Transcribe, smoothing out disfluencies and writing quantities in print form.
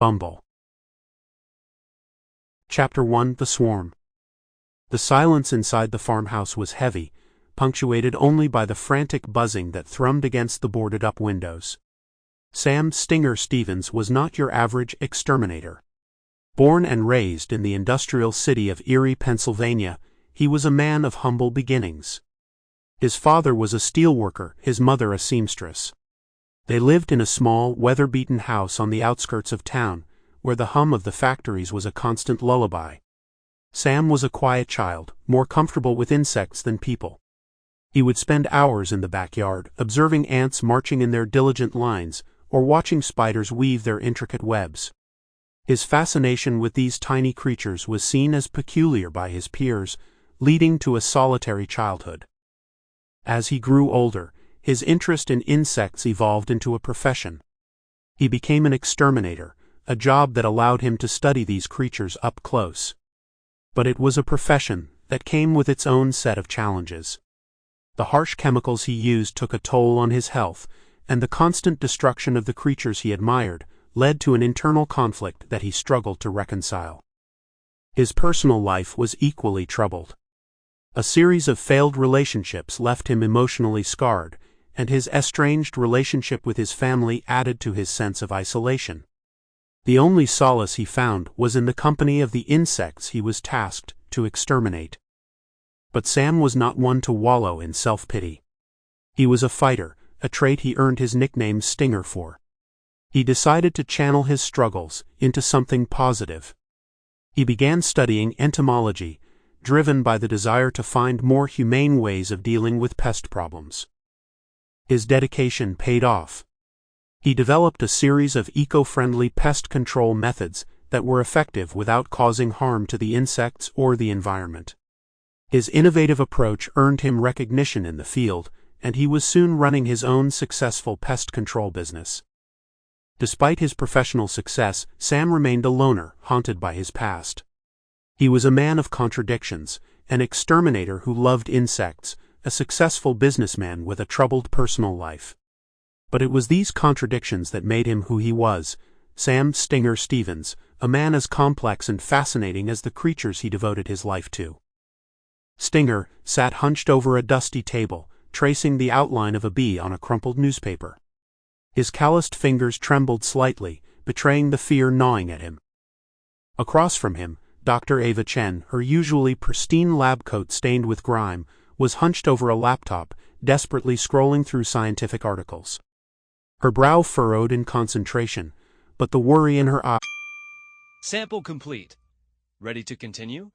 Bumble. Chapter 1: The Swarm. The silence inside the farmhouse was heavy, punctuated only by the frantic buzzing that thrummed against the boarded-up windows. Sam "Stinger" Stevens was not your average exterminator. Born and raised in the industrial city of Erie, Pennsylvania, he was a man of humble beginnings. His father was a steelworker, his mother a seamstress. They lived in a small, weather-beaten house on the outskirts of town, where the hum of the factories was a constant lullaby. Sam was a quiet child, more comfortable with insects than people. He would spend hours in the backyard, observing ants marching in their diligent lines, or watching spiders weave their intricate webs. His fascination with these tiny creatures was seen as peculiar by his peers, leading to a solitary childhood. As he grew older, his interest in insects evolved into a profession. He became an exterminator, a job that allowed him to study these creatures up close. But it was a profession that came with its own set of challenges. The harsh chemicals he used took a toll on his health, and the constant destruction of the creatures he admired led to an internal conflict that he struggled to reconcile. His personal life was equally troubled. A series of failed relationships left him emotionally scarred, and his estranged relationship with his family added to his sense of isolation. The only solace he found was in the company of the insects he was tasked to exterminate. But Sam was not one to wallow in self-pity. He was a fighter, a trait he earned his nickname Stinger for. He decided to channel his struggles into something positive. He began studying entomology, driven by the desire to find more humane ways of dealing with pest problems. His dedication paid off. He developed a series of eco-friendly pest control methods that were effective without causing harm to the insects or the environment. His innovative approach earned him recognition in the field, and he was soon running his own successful pest control business. Despite his professional success, Sam remained a loner, haunted by his past. He was a man of contradictions, an exterminator who loved insects, a successful businessman with a troubled personal life. But it was these contradictions that made him who he was, Sam "Stinger" Stevens, a man as complex and fascinating as the creatures he devoted his life to. Stinger sat hunched over a dusty table, tracing the outline of a bee on a crumpled newspaper. His calloused fingers trembled slightly, betraying the fear gnawing at him. Across from him, Dr. Ava Chen, her usually pristine lab coat stained with grime, was hunched over a laptop, desperately scrolling through scientific articles. Her brow furrowed in concentration, but the worry in her eyes. Sample complete. Ready to continue?